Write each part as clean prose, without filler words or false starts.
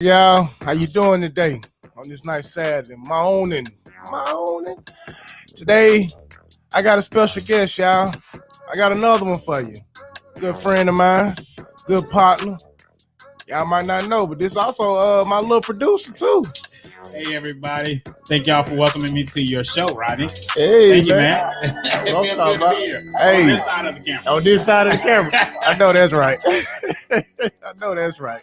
Y'all, how you doing today on this nice Saturday morning? Morning. Today, I got a special guest, y'all. I got another one for you. Good friend of mine, good partner. Y'all might not know, but this also my little producer too. Hey everybody! Thank y'all for welcoming me to your show, Rodney. Hey, Thank you, man. It feels good to be here. Hey, on this side of the camera. On this side of the camera. I know that's right. I know that's right.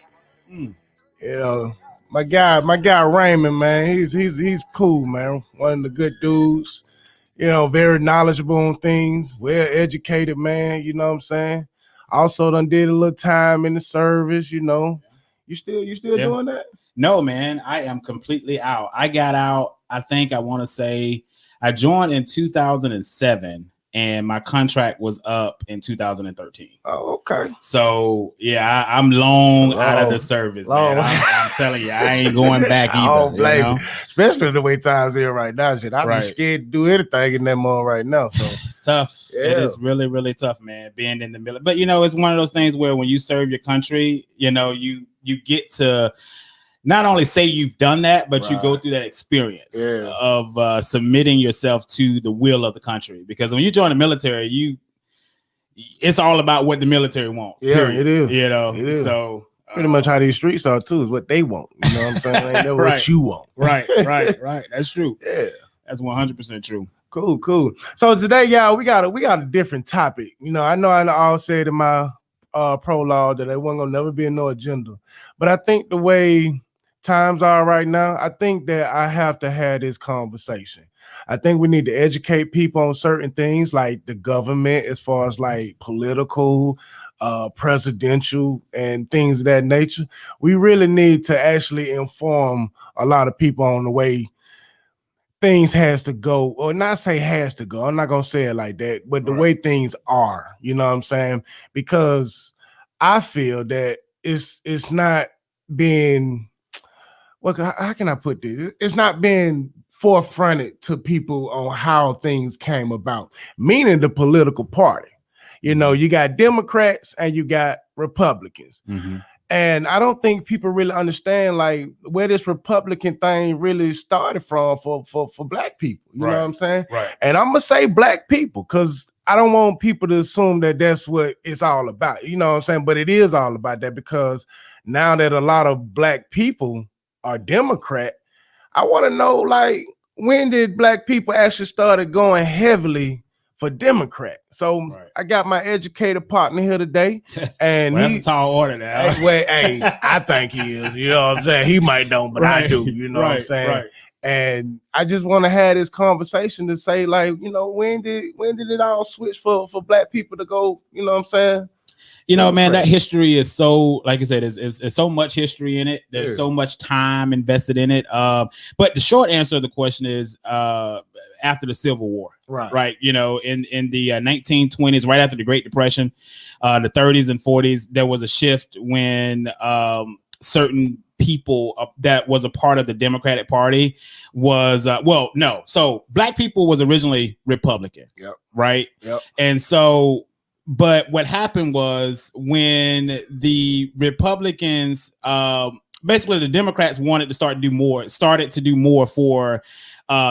You know, my guy Raymond, man, he's cool, man. One of the good dudes. You know, very knowledgeable on things, well educated, man. You know what I'm saying? Also done did a little time in the service, you know. You still doing that? No, man, I am completely out. I got out, I think I want to say I joined in 2007 and my contract was up in 2013. Oh, okay. So yeah, I'm long out of the service, man. I'm telling you, I ain't going back either. I don't blame you. Especially the way times are right now. Shit, I'd be scared to do anything in that mode right now. So it's tough. Yeah. It is really, really tough, man, being in the middle. But you know, it's one of those things where when you serve your country, you know, you get to not only say you've done that, but you go through that experience of submitting yourself to the will of the country. Because when you join the military, it's all about what the military wants. Yeah, period. It is. You know, it is. So pretty much how these streets are too is what they want. You know what I'm saying? Ain't never what you want. Right. That's true. Yeah, that's 100% true. Cool. So today, y'all, we got a different topic. You know I all said in my prologue that there wasn't gonna never be no agenda, but I think the way times are right now, I think that I have to have this conversation. I think we need to educate people on certain things like the government, as far as like political, presidential, and things of that nature. We really need to actually inform a lot of people on the way things has to go, or not say has to go. I'm not gonna say it like that, but the way things are, you know what I'm saying? Because I feel that it's not being, how can I put this? It's not being forefronted to people on how things came about, meaning the political party. You know, you got Democrats and you got Republicans. Mm-hmm. And I don't think people really understand like where this Republican thing really started from for black people. You know what I'm saying? Right. And I'm gonna say black people because I don't want people to assume that that's what it's all about. You know what I'm saying? But it is all about that, because now that a lot of black people are Democrat, I want to know, like, when did black people actually started going heavily for Democrat? So I got my educated partner here today, and well, that's a tall order now. Hey, I think he is. You know what I'm saying? He might don't, but I do. You know what I'm saying? Right. And I just want to have this conversation to say, like, you know, when did it all switch for black people to go? You know what I'm saying? You know, man, that history is so, like I said, is so much history in it. There's so much time invested in it. But the short answer of the question is after the Civil War, right? You know, in the 1920s, right after the Great Depression, the 30s and 40s, there was a shift when certain people that was a part of the Democratic Party was so black people was originally Republican, right? And so. But what happened was when the Republicans, basically the Democrats started to do more for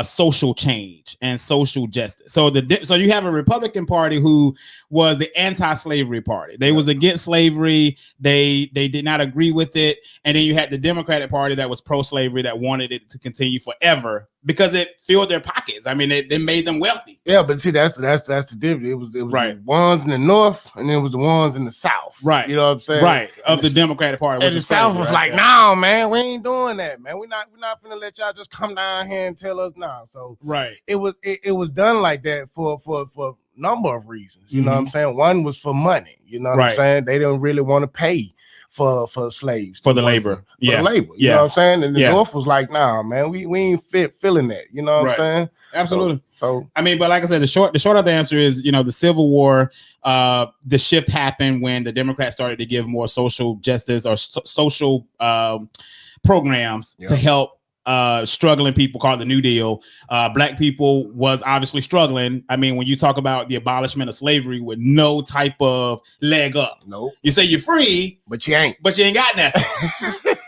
social change and social justice. So you have a Republican Party who was the anti-slavery party. They was against slavery. They did not agree with it. And then you had the Democratic Party that was pro-slavery, that wanted it to continue forever because it filled their pockets. I mean, it made them wealthy. Yeah, but see, that's the difference. It was the ones in the North, and it was the ones in the South. Right. You know what I'm saying? Right. Of the Democratic Party. And the South was like, no, man, we ain't doing that, man. We're not gonna let y'all just come down here and tell us now. So it was done like that for a number of reasons. You know what I'm saying? One was for money. You know what I'm saying? They don't really want to pay for slaves, for the labor. You know what I'm saying? And the North was like, nah, man, we ain't feeling that. You know what I'm saying? Absolutely. So I mean, but like I said, the short of the answer is, you know, the Civil War, the shift happened when the Democrats started to give more social justice or social programs to help struggling people, called the New Deal. Black people was obviously struggling. I mean, when you talk about the abolishment of slavery with no type of leg up, nope. You say you're free, but you ain't got nothing.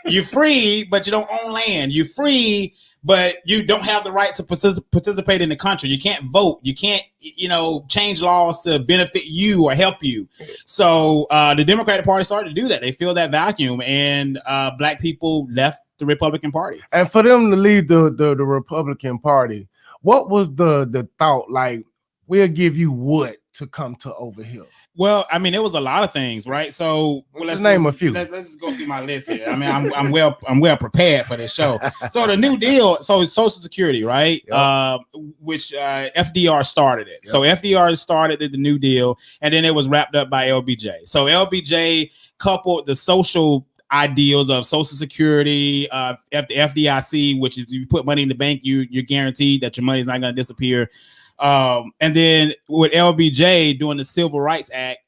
You're free, but you don't own land. You're free, but you don't have the right to participate in the country. You can't vote. You can't, change laws to benefit you or help you. So the Democratic Party started to do that. They filled that vacuum, and black people left the Republican Party. And for them to leave the Republican Party, what was the thought? Like, we'll give you what to come to over here? Well, I mean, it was a lot of things, right? So let's name a few. Let's just go through my list here. I mean, I'm well prepared for this show. So the New Deal, so it's Social Security, right? Yep. Which FDR started it. Yep. So FDR started the New Deal, and then it was wrapped up by LBJ. So LBJ coupled the social ideals of Social Security, the FDIC, which is you put money in the bank, you're guaranteed that your money is not going to disappear. And then with LBJ doing the Civil Rights Act,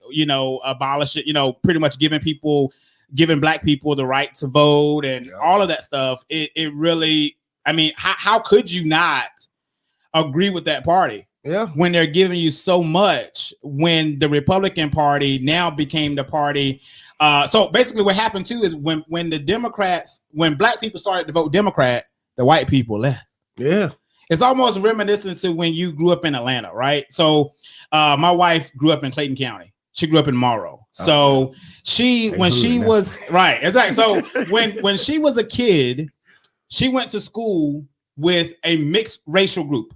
abolish it, pretty much giving black people the right to vote and all of that stuff. It really, I mean, how could you not agree with that party? Yeah. When they're giving you so much, when the Republican Party now became the party. So basically what happened too is when black people started to vote Democrat, the white people left. Yeah. It's almost reminiscent to when you grew up in Atlanta, right? So my wife grew up in Clayton County. She grew up in Morrow. So when she was right, exactly. So when she was a kid, she went to school with a mixed racial group.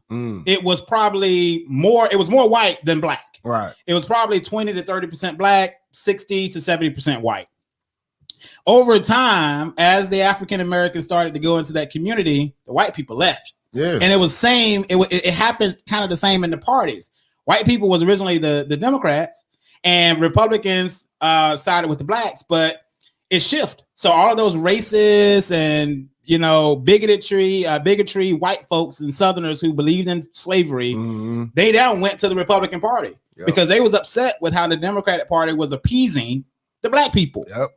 It was more white than black. Right. It was probably 20 to 30% black, 60 to 70% white. Over time, as the African Americans started to go into that community, the white people left. Yeah. And it was same. It happens kind of the same in the parties. White people was originally the Democrats, and Republicans sided with the blacks, but it shifted. So all of those racist and bigotry, white folks and Southerners who believed in slavery, they now went to the Republican Party because they was upset with how the Democratic Party was appeasing the black people. Yep.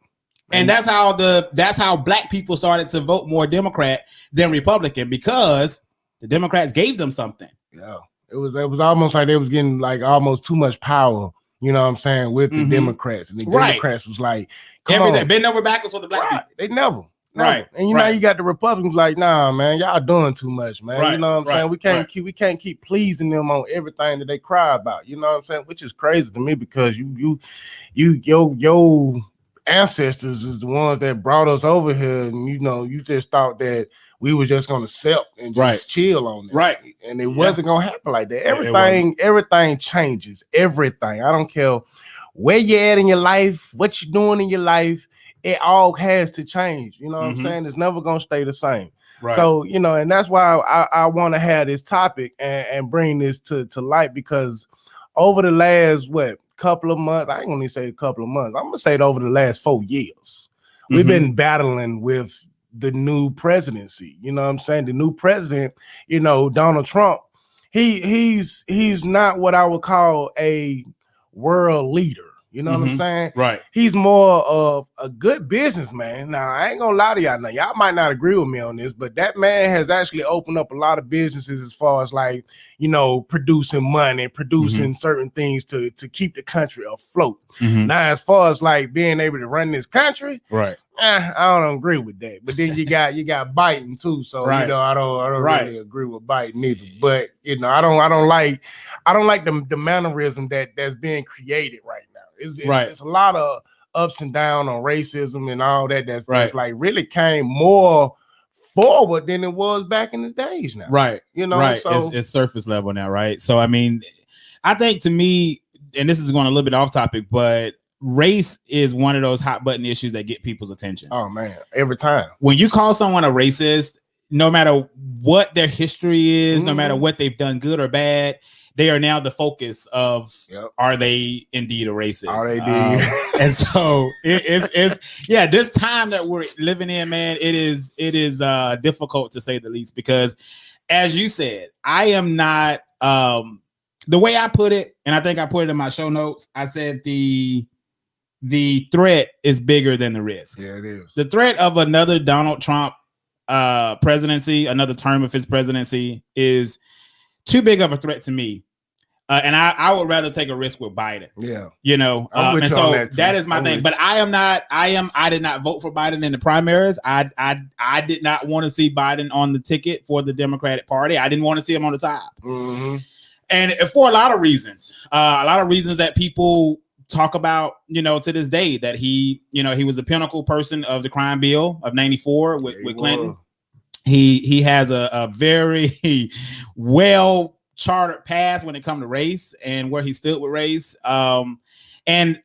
And that's how black people started to vote more Democrat than Republican, because the Democrats gave them something. Yeah. It was almost like they was getting like almost too much power, you know what I'm saying, with the Democrats. And the Democrats was like, everything bend over backwards with the black people. They never. Right. And now you got the Republicans like, nah, man, y'all doing too much, man. Right. You know what I'm saying? We can't keep pleasing them on everything that they cry about. You know what I'm saying? Which is crazy to me, because your ancestors is the ones that brought us over here, and you just thought that we were just gonna accept and just chill on it, right? And it wasn't gonna happen like that. Everything changes. Everything. I don't care where you're at in your life, what you're doing in your life. It all has to change. You know what I'm saying? It's never gonna stay the same. Right. So and that's why I want to have this topic and bring this to light, because over the last couple of months, I ain't gonna say a couple of months, I'm gonna say it over the last 4 years, we've been battling with the new presidency. You know what I'm saying? The new president, Donald Trump, he's not what I would call a world leader. You know what I'm saying? Right. He's more of a good businessman. Now, I ain't gonna lie to y'all. Now, y'all might not agree with me on this, but that man has actually opened up a lot of businesses as far as like, producing money, producing certain things to keep the country afloat. Now, as far as like being able to run this country, right? I don't agree with that. But then you got Biden too. So I don't really agree with Biden either. But I don't like the mannerism that's being created right now. It's a lot of ups and downs on racism and all that. That's like really came more forward than it was back in the days now. Right. So it's surface level now, right? So I mean, I think to me, and this is going a little bit off topic, but race is one of those hot button issues that get people's attention. Oh man, every time. When you call someone a racist, no matter what their history is, no matter what they've done, good or bad, they are now the focus of, are they indeed a racist? Are they indeed? And so it's this time that we're living in, man, it is difficult to say the least, because as you said, I am not, the way I put it, and I think I put it in my show notes, I said the threat is bigger than the risk. Yeah, it is. The threat of another Donald Trump presidency, another term of his presidency, is too big of a threat to me. And I would rather take a risk with Biden. Yeah. You know, and so that is my thing. But I did not vote for Biden in the primaries. I did not want to see Biden on the ticket for the Democratic Party. I didn't want to see him on the top. Mm-hmm. And for a lot of reasons that people talk about, you know, to this day, that he was the pinnacle person of the crime bill of 94 with Clinton. He has a very well chartered past when it comes to race and where he stood with race. And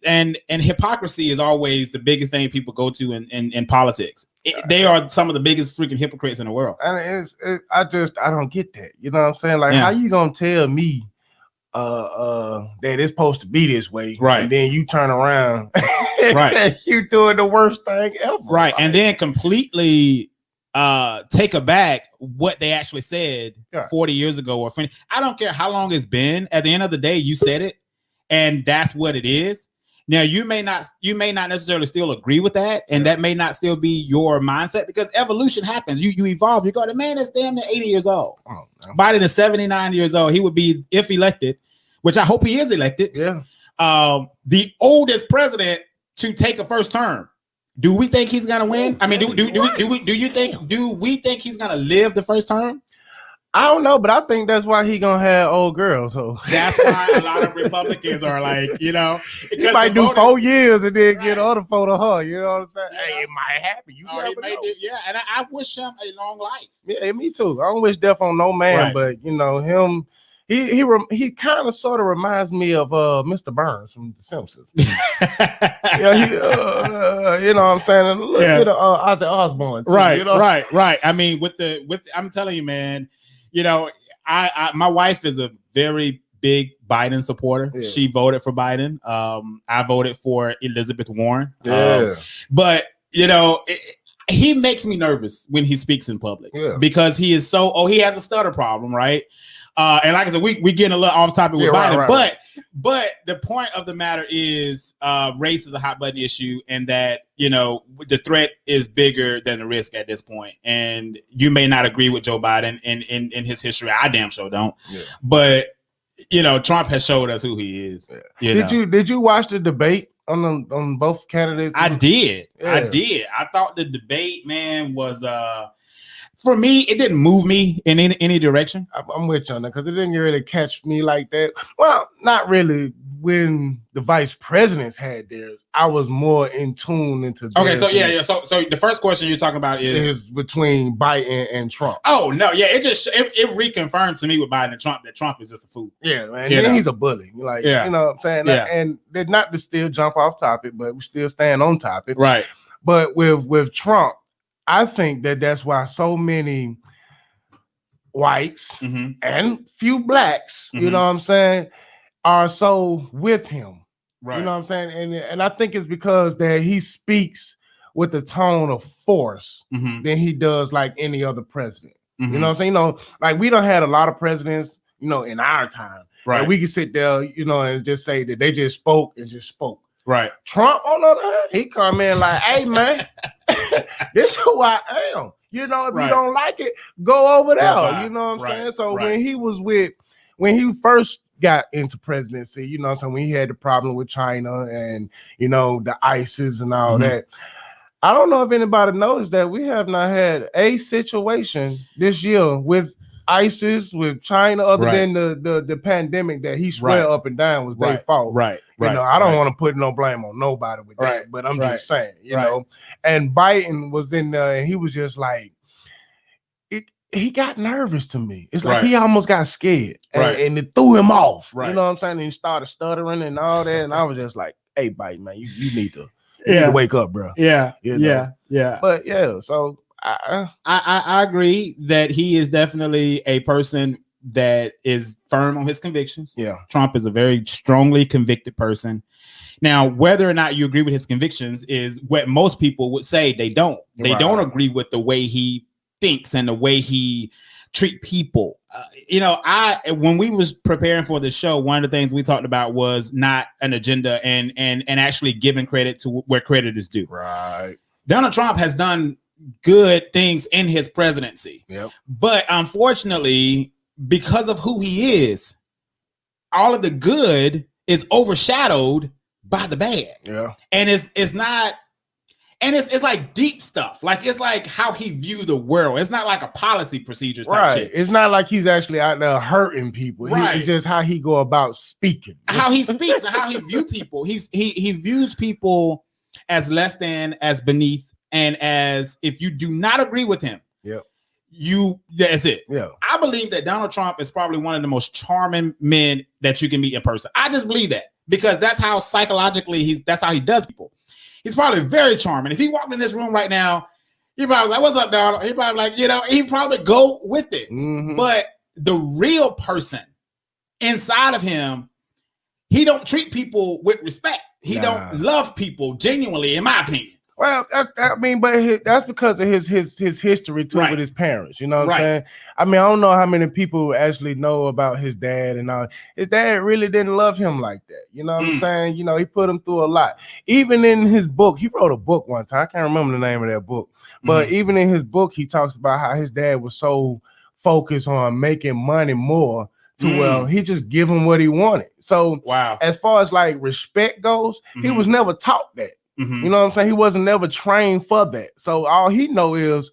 hypocrisy is always the biggest thing people go to in politics. They are some of the biggest freaking hypocrites in the world. And I don't get that. You know what I'm saying? Like, how you gonna tell me that it's supposed to be this way, right? And then you turn around, right? You doing the worst thing ever, right? And then completely take aback what they actually said 40 years ago or 20. I don't care how long it's been. At the end of the day, you said it, and that's what it is. Now you may not necessarily still agree with that, and that may not still be your mindset, because evolution happens. You evolve. You go, the man is damn near 80 years old. Oh, no. Biden is 79 years old. He would be, if elected, which I hope he is elected. Yeah. The oldest president to take a first term. Do we think he's gonna win? I mean, do we think he's gonna live the first term? I don't know, but I think that's why he gonna have old girls. So that's why a lot of Republicans are like, you know, he might do 4 years and then get other photo her. You know what I'm saying? Hey, it might happen. You never know. And I wish him a long life. Yeah, me too. I don't wish death on no man, but you know him. He kind of sort of reminds me of Mr. Burns from The Simpsons. You know what I'm saying? A little bit of Ozzy Osbourne too, right, you know? right. I mean, with I'm telling you, man. You know, my wife is a very big Biden supporter. Yeah. She voted for Biden. I voted for Elizabeth Warren. Yeah. But you know, he makes me nervous when he speaks in public because he is he has a stutter problem, right? And like I said, we getting a little off topic with Biden, but the point of the matter is race is a hot button issue, and that, you know, the threat is bigger than the risk at this point. And you may not agree with Joe Biden in his history. I damn sure don't. Yeah. But you know, Trump has showed us who he is. Yeah. Did you watch the debate on both candidates? I did. I thought the debate, man, was for me, it didn't move me in any direction. I'm with you on that because it didn't really catch me like that. Well, not really. When the vice presidents had theirs, I was more in tune into. Okay, so yeah. So the first question you're talking about is between Biden and Trump. Oh no, yeah. It reconfirmed to me with Biden and Trump that Trump is just a fool. Yeah, man. And he's a bully. Like, you know what I'm saying? Yeah. And they're not to still jump off topic, but we still stand on topic. Right. But with Trump, I think that's why so many whites and few blacks, you know what I'm saying, are so with him. Right. You know what I'm saying? And I think it's because that he speaks with a tone of force than he does like any other president. You know what I'm saying? You know, like we done had a lot of presidents, you know, in our time. Right. And we can sit there, you know, and just say that they just spoke and just spoke. Right. Trump, on the other hand, he come in like, hey, man, this is who I am. You know, if you don't like it, go over there. You know what I'm saying? So when he first got into presidency, you know what I'm saying, when he had the problem with China and, you know, the ISIS and all that, I don't know if anybody noticed that we have not had a situation this year with ISIS, with China, other than the pandemic that he swear up and down was their fault. Right. You know, I don't want to put no blame on nobody with that, but I'm just saying, you know. And Biden was in there and he was just like, he got nervous to me. It's like he almost got scared and it threw him off. You know what I'm saying? And he started stuttering and all that. And I was just like, hey, Biden, man, you need to wake up, bro. Yeah. You know? But so I agree that he is definitely a person that is firm on his convictions. Yeah. Trump is a very strongly convicted person. Now, whether or not you agree with his convictions is what most people would say they don't. They don't agree with the way he thinks and the way he treat people. You know, when we was preparing for the show, one of the things we talked about was not an agenda and actually giving credit to where credit is due. Right. Donald Trump has done good things in his presidency. Yep. But unfortunately, because of who he is, all of the good is overshadowed by the bad. Yeah. And it's not, and it's like deep stuff. Like it's like how he viewed the world. It's not like a policy procedures type shit. It's not like he's actually out there hurting people. Right. It's just how he go about speaking. How he speaks and how he view people. He views people as less than, as beneath, and as if you do not agree with him. Yep. That's it. Yeah. I believe that Donald Trump is probably one of the most charming men that you can meet in person. I just believe that because that's how psychologically that's how he does people. He's probably very charming. If he walked in this room right now, he probably like, "What's up, Donald?" He probably like, he probably go with it. Mm-hmm. But the real person inside of him, he don't treat people with respect. He don't love people genuinely, in my opinion. Well, that's because of his history too with his parents. You know what I'm saying? I mean, I don't know how many people actually know about his dad and all. His dad really didn't love him like that. You know what I'm saying? You know, he put him through a lot. Even in his book, he wrote a book one time. I can't remember the name of that book, but even in his book, he talks about how his dad was so focused on making money more to well, he just give him what he wanted. So as far as like respect goes, he was never taught that. You know what I'm saying? He wasn't never trained for that. So all he know is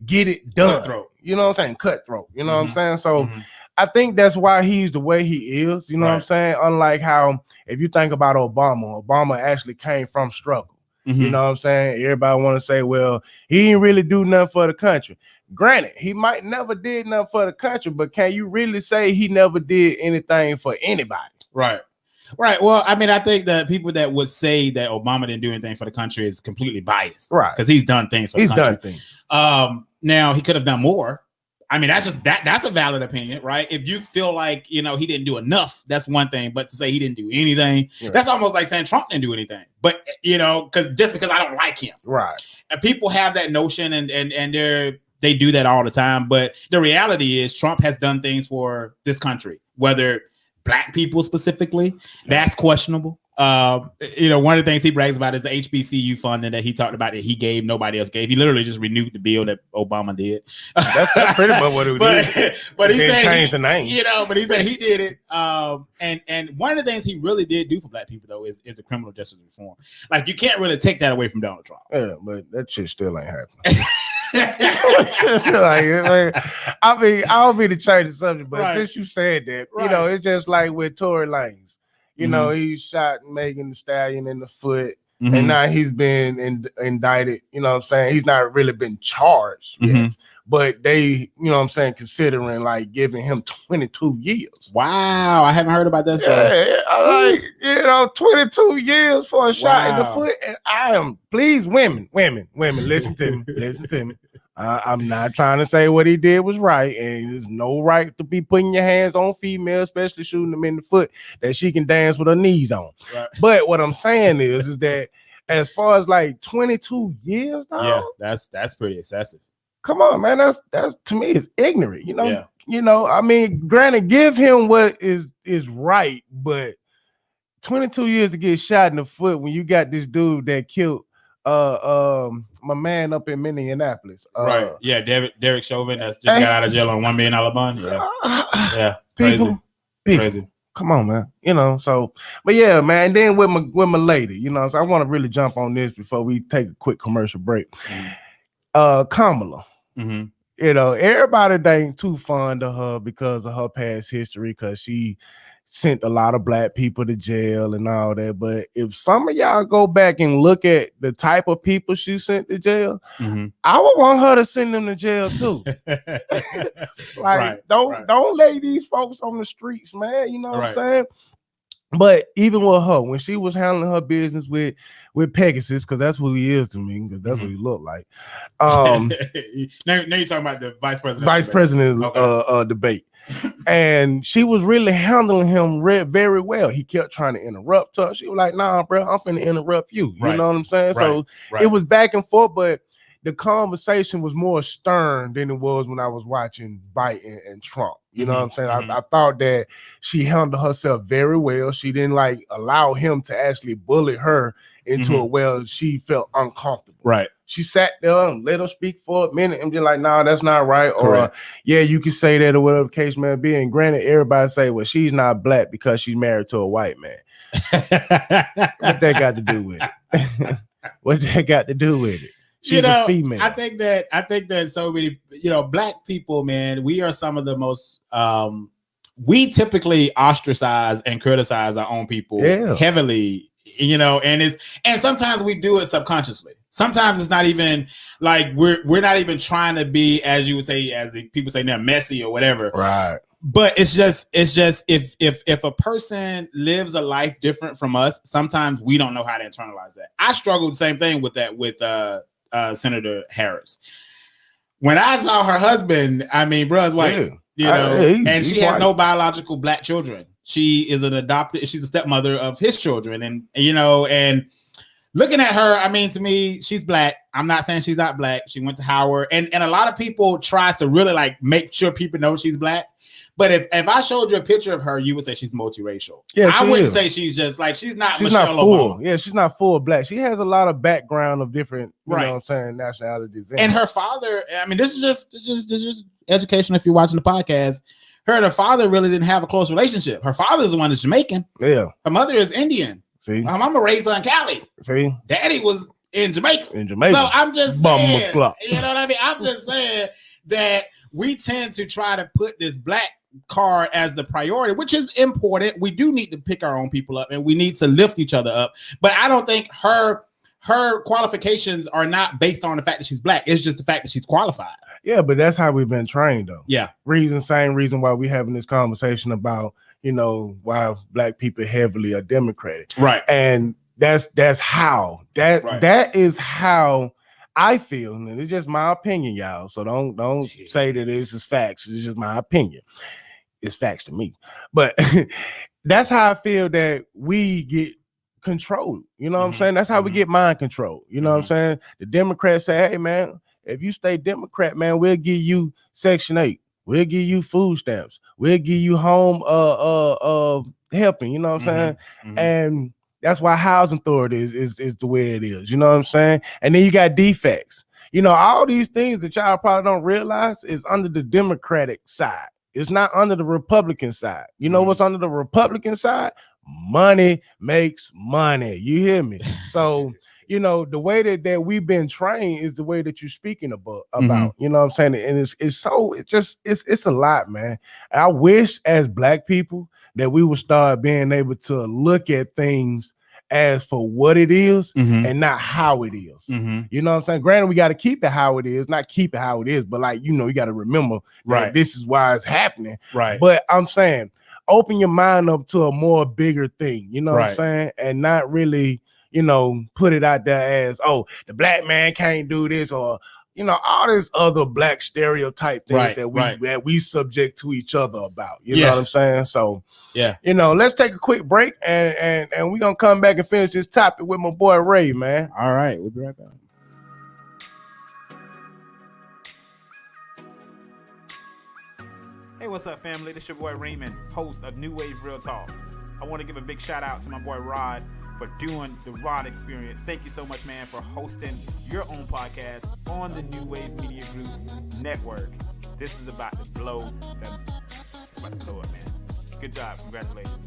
get it done. Cutthroat. You know what I'm saying? Cutthroat. You know what I'm saying? So I think that's why he's the way he is. You know what I'm saying? Unlike how, if you think about Obama actually came from struggle. You know what I'm saying? Everybody want to say, well, he didn't really do nothing for the country. Granted, he might never did nothing for the country, but can you really say he never did anything for anybody? Right. Well, I mean, I think that people that would say that Obama didn't do anything for the country is completely biased. Right. Because he's done things for the country. Done things. Now he could have done more. I mean, that's a valid opinion, right? If you feel like, he didn't do enough, that's one thing. But to say he didn't do anything, that's almost like saying Trump didn't do anything. But, because I don't like him. Right. And people have that notion and they do that all the time. But the reality is Trump has done things for this country, whether Black people specifically, that's questionable. One of the things he brags about is the HBCU funding that he talked about that he gave, nobody else gave. He literally just renewed the bill that Obama did. That's pretty much what it did. But he said changed the name. But he said he did it. And one of the things he really did do for Black people though is the criminal justice reform. Like you can't really take that away from Donald Trump. Yeah, but that shit still ain't happening. I don't mean to change the subject, but since you said that, it's just like with Tory Lanez. He shot Megan Thee Stallion in the foot, and now he's been indicted. You know what I'm saying? He's not really been charged yet, but they, considering like giving him 22 years. Wow, I haven't heard about that stuff. Yeah, 22 years for a shot in the foot, and please, women, listen to me. I'm not trying to say what he did was right, and there's no right to be putting your hands on female, especially shooting them in the foot that she can dance with her knees on. Right. But what I'm saying is that as far as like 22 years, dog, yeah, that's pretty excessive. Come on, man, that's to me is ignorant. I mean, granted, give him what is right, but 22 years to get shot in the foot when you got this dude that killed my man up in Minneapolis. Right. Yeah, Derek Chauvin that's just got out of jail on $1 million bond. Yeah. Crazy. Come on, man. So but yeah, man. And then with my lady, so I want to really jump on this before we take a quick commercial break. Kamala. Everybody ain't too fond of her because of her past history, because she sent a lot of Black people to jail and all that. But if some of y'all go back and look at the type of people she sent to jail, I would want her to send them to jail too. Don't lay these folks on the streets, man. You know what I'm saying? But even with her, when she was handling her business with Pegasus, because that's who he is to me, because that's what he looked like. Now you're talking about the vice president debate. And she was really handling him very well. He kept trying to interrupt her. She was like, nah, bro, I'm finna interrupt you. You know what I'm saying? So it was back and forth, but the conversation was more stern than it was when I was watching Biden and Trump. You know what I'm saying? I thought that she handled herself very well. She didn't allow him to actually bully her into it where she felt uncomfortable. Right. she sat there and let him speak for a minute and be like, "No, that's not right." Correct. Or yeah, you can say that or whatever the case may be. And granted, everybody say, "Well, she's not black because she's married to a white man." What that got to do with it? What that got to do with it? She's a female. I think that so many, black people, man, we are some of the most we typically ostracize and criticize our own people heavily, and sometimes we do it subconsciously. Sometimes it's not even like we're not even trying to be, as you would say, as the people say now, messy or whatever. Right. But it's just if a person lives a life different from us, sometimes we don't know how to internalize that. I struggled the same thing with that with Senator Harris. When I saw her husband, I mean, bro, it's like, and she has no biological black children. She is she's a stepmother of his children. And looking at her, I mean, to me, she's black. I'm not saying she's not black. She went to Howard. And a lot of people tries to really like make sure people know she's black. But if I showed you a picture of her, you would say she's multiracial. Yeah, I wouldn't say she's just like she's not full. Obama. Yeah, she's not full black. She has a lot of background of different, you know what I'm saying, nationalities. And her father, I mean, this is just education if you're watching the podcast. Her and her father really didn't have a close relationship. Her father's the one that's Jamaican. Yeah. Her mother is Indian. See? Her mama raised her in Cali. See? Daddy was in Jamaica. So I'm just saying, you know what I mean? I'm just saying that we tend to try to put this black card as the priority, which is important. We do need to pick our own people up and we need to lift each other up. But I don't think her qualifications are not based on the fact that she's black. It's just the fact that she's qualified. Yeah, but that's how we've been trained, though. Yeah. Same reason why we're having this conversation about, why black people heavily are Democratic. Right. And that is how I feel, and it's just my opinion, y'all. So don't say that this is facts. It's just my opinion. It's facts to me. But that's how I feel that we get controlled. You know what I'm saying? That's how we get mind control. You know what I'm saying? The Democrats say, hey, man, if you stay Democrat, man, we'll give you Section 8. We'll give you food stamps. We'll give you home helping. You know what I'm saying? And that's why housing authority is the way it is. You know what I'm saying? And then you got defects. All these things that y'all probably don't realize is under the Democratic side. It's not under the Republican side. You know what's under the Republican side? Money makes money. You hear me? So, the way that we've been trained is the way that you're speaking about. You know what I'm saying? And it's a lot, man. I wish as black people that we would start being able to look at things as for what it is and not how it is. You know what I'm saying? Granted, we got to keep it how it is, not keep it how it is, but like, you got to remember that this is why it's happening. Right. But I'm saying, open your mind up to a more bigger thing, you know what I'm saying? And not really, put it out there as, oh, the black man can't do this, or all this other black stereotype things that we subject to each other about. You know what I'm saying? So let's take a quick break and we're gonna come back and finish this topic with my boy Ray, man. All right, we'll be right back. Hey, what's up, family? This is your boy Raymond, host of New Wave Real Talk. I want to give a big shout out to my boy Rod for doing the Rod Experience. Thank you so much, man, for hosting your own podcast on the New Wave Media Group Network. This is about to blow it's about to blow up, man. Good job. Congratulations.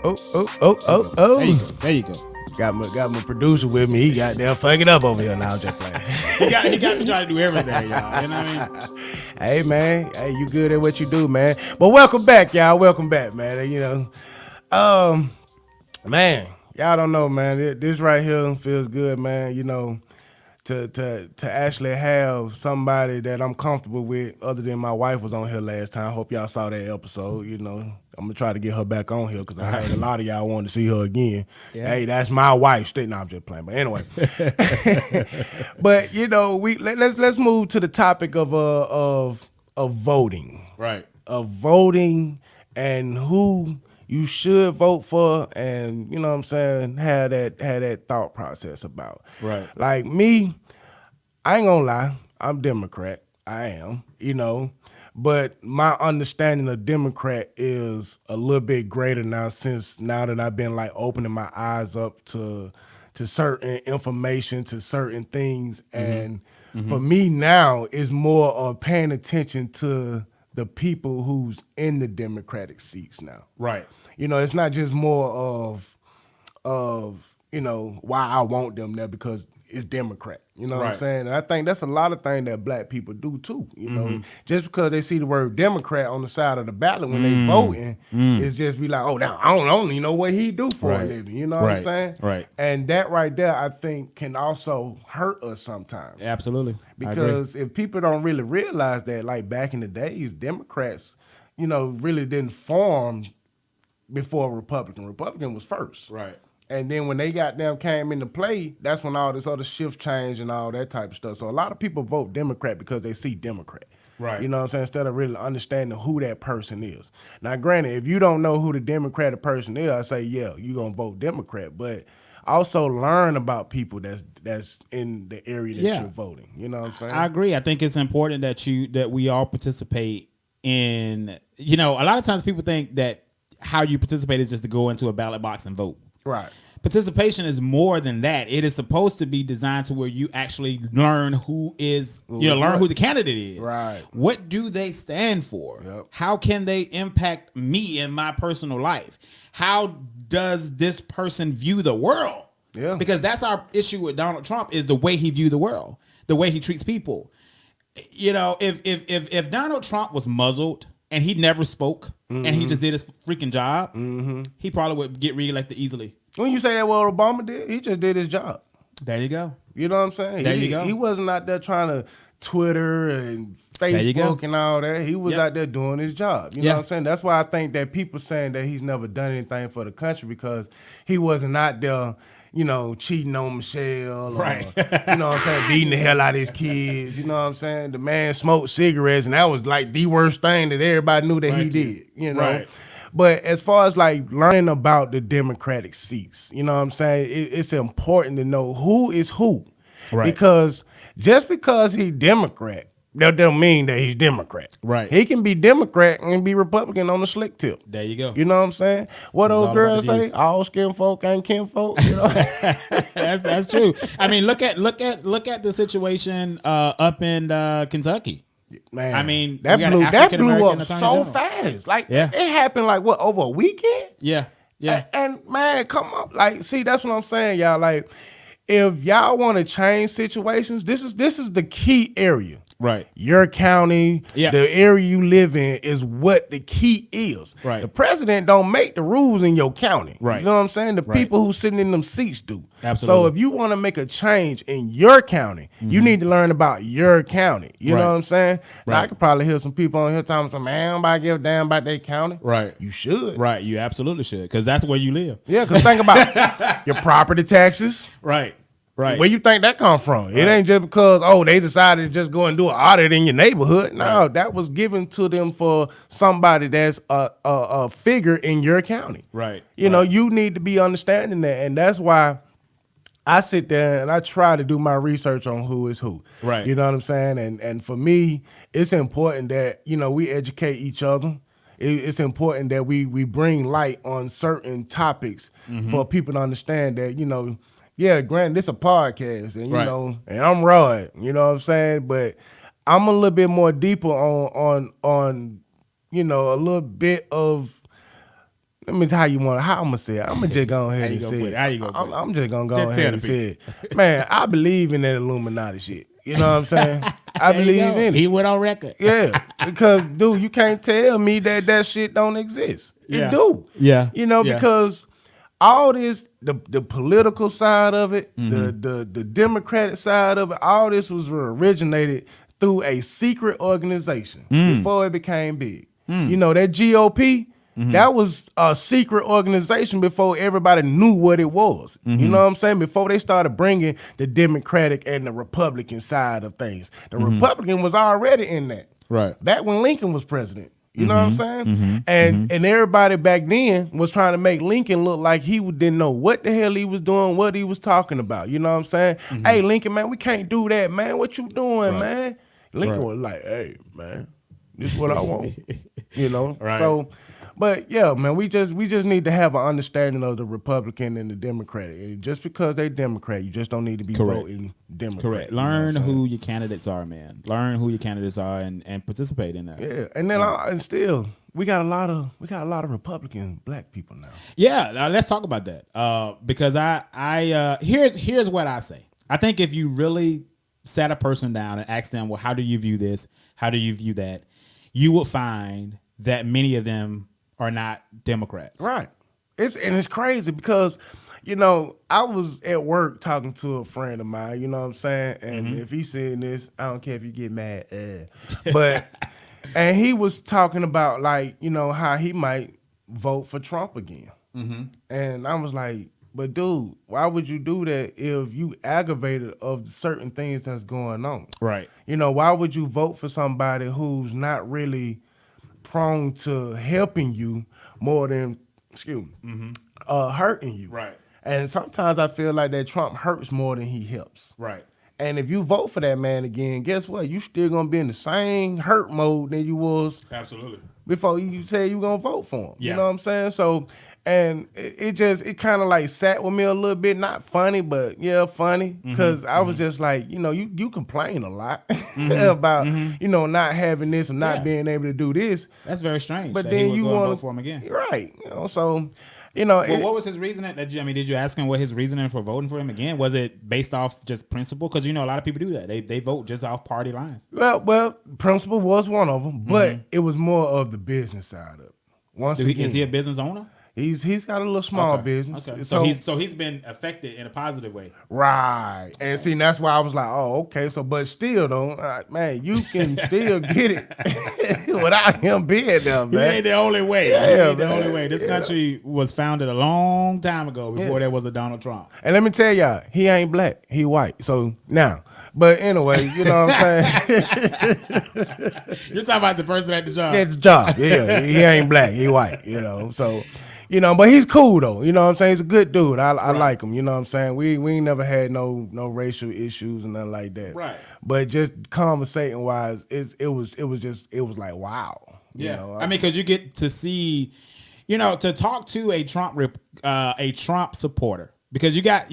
oh. There you go. Got my producer with me. He got there fucking up over here now. I'm just playing. he got me trying to do everything, y'all. You know what I mean? Hey man, hey, you good at what you do, man. But welcome back, y'all. Welcome back, man. You know, man, y'all don't know, man. This right here feels good, man. You know, to actually have somebody that I'm comfortable with, other than my wife was on here last time. Hope y'all saw that episode. You know, I'm gonna try to get her back on here because I heard a lot of y'all want to see her again. Yeah. Hey, that's my wife. No, I'm just playing. But anyway, but you know, let's move to the topic of voting. Right. Of voting and who you should vote for, and you know what I'm saying, have that thought process about. Right. Like me, I ain't gonna lie, I'm Democrat. I am, you know. But my understanding of Democrat is a little bit greater now now that I've been like opening my eyes up to certain information, to certain things. And for me now, it's more of paying attention to the people who's in the Democratic seats now. Right. You know, it's not just more of you know, why I want them there because it's Democrat. You know what I'm saying? And I think that's a lot of things that black people do too. You know, just because they see the word Democrat on the side of the ballot when they voting, it's just be like, oh, now I don't even know what he do for a living. You know what I'm saying? Right. And that right there, I think, can also hurt us sometimes. Absolutely. Because if people don't really realize that, like back in the days, Democrats, you know, really didn't form before Republican. Republican was first. Right. And then when they came into play, that's when all this other shift changed and all that type of stuff. So a lot of people vote Democrat because they see Democrat. Right. You know what I'm saying? Instead of really understanding who that person is. Now, granted, if you don't know who the Democratic person is, I say, yeah, you're going to vote Democrat. But also learn about people that's in the area that you're voting. You know what I'm saying? I agree. I think it's important that we all participate in, you know, a lot of times people think that how you participate is just to go into a ballot box and vote. Right. Participation is more than that. It is supposed to be designed to where you actually learn who the candidate is. Right. What do they stand for? Yep. How can they impact me in my personal life? How does this person view the world? Yeah. Because that's our issue with Donald Trump, is the way he views the world, the way he treats people. You know, if Donald Trump was muzzled and he never spoke and he just did his freaking job, he probably would get reelected easily. When you say that what Obama did, he just did his job. There you go. You know what I'm saying? There you go. He wasn't out there trying to Twitter and Facebook and all that. He was out there doing his job. You know what I'm saying? That's why I think that people saying that he's never done anything for the country, because he wasn't out there, you know, cheating on Michelle, right? Or, you know what I'm saying, beating the hell out of his kids. You know what I'm saying? The man smoked cigarettes, and that was like the worst thing that everybody knew that he did. You know. Right. But as far as like learning about the Democratic seats, you know what I'm saying? It's important to know who is who. Right. Because just because he's Democrat, that don't mean that he's Democrat. Right. He can be Democrat and be Republican on the slick tip. There you go. You know what I'm saying? What old girls say? All skin folk ain't kin folk. You know? That's true. I mean, look at the situation up in Kentucky. Man, I mean, that blew up so fast. Like, it happened like what, over a weekend? Yeah. And man, come on, like, see, that's what I'm saying, y'all. Like, if y'all want to change situations, this is the key area. Right. Your county, the area you live in is what the key is. Right. The president don't make the rules in your county. Right. You know what I'm saying? The people who sitting in them seats do. Absolutely. So if you want to make a change in your county, you need to learn about your county. You know what I'm saying? Now, I could probably hear some people on here talking some, man, nobody give a damn about their county. Right. You should. Right. You absolutely should, because that's where you live. Yeah, because think about your property taxes. Right. Right. Where you think that come from? It ain't just because, they decided to just go and do an audit in your neighborhood. No, that was given to them for somebody that's a figure in your county. Right. You know, you need to be understanding that. And that's why I sit there and I try to do my research on who is who. Right. You know what I'm saying? And for me, it's important that, you know, we educate each other. It's important that we bring light on certain topics for people to understand that, you know, yeah, granted, it's a podcast, and you know, and I'm Rod, you know what I'm saying? But I'm a little bit more deeper on you know, a little bit of let me tell how I'm gonna say it. I'm gonna just go ahead and say it. How you gonna put it? I'm just gonna go ahead and say it. Man, I believe in that Illuminati shit. You know what I'm saying? I believe in it. He went on record. Yeah, because dude, you can't tell me that shit don't exist. It do. Yeah. You know, because all this, the political side of it, the Democratic side of it, all this was originated through a secret organization before it became big. You know, that GOP, that was a secret organization before everybody knew what it was. You know what I'm saying? Before they started bringing the Democratic and the Republican side of things. The Republican was already in that. Right. Back when Lincoln was president. You know what I'm saying? And everybody back then was trying to make Lincoln look like he didn't know what the hell he was doing, what he was talking about. You know what I'm saying? Hey, Lincoln, man, we can't do that, man. What you doing, man? Lincoln was like, hey, man, this is what I want. You know? Right. So, but yeah, man, we just need to have an understanding of the Republican and the Democratic. And just because they Democrat, you just don't need to be voting Democrat. Correct. Learn who your candidates are, man. Learn who your candidates are and participate in that. Yeah, and then and still we got a lot of Republican black people now. Yeah, let's talk about that. Because I here's what I say. I think if you really sat a person down and asked them, well, how do you view this? How do you view that? You will find that many of them are not Democrats. Right. It's crazy because, you know, I was at work talking to a friend of mine, you know what I'm saying? And if he's saying this, I don't care if you get mad. But and he was talking about, like, you know, how he might vote for Trump again. And I was like, but dude, why would you do that if you aggravated of certain things that's going on? Right. You know, why would you vote for somebody who's not really prone to helping you more than hurting you? Right. And sometimes I feel like that Trump hurts more than he helps. Right. And if you vote for that man again, guess what? You still gonna be in the same hurt mode than you was Absolutely before you said you gonna vote for him. Yeah. You know what I'm saying? So, and it kind of like sat with me a little bit, not funny, but yeah, funny, because I was just like, you know, you complain a lot about you know, not having this or not being able to do this. That's very strange. But then you want to vote for him again, right? You know, so. You know, well, what was his reasoning? Did you ask him what his reasoning for voting for him again? Was it based off just principle? Because you know a lot of people do that. They vote just off party lines. Well, principle was one of them, but it was more of the business side of it. Is he a business owner? He's got a little small business. Okay. So he's been affected in a positive way. Right. And see, that's why I was like, oh, okay. So, but still though, man, you can still get it without him being there, man. He ain't the only way. Yeah, the only way. This country was founded a long time ago before there was a Donald Trump. And let me tell y'all, he ain't black. He white. So now, but anyway, you know what I'm saying? You're talking about the person at the job. At the job. Yeah. He ain't black. He white, you know. So, you know, but he's cool though. You know what I'm saying? He's a good dude. I like him. You know what I'm saying? We ain't never had no racial issues and nothing like that. Right. But just conversating wise, it was like wow. Yeah. You know? I mean, because you get to see, you know, to talk to a Trump supporter. Because you got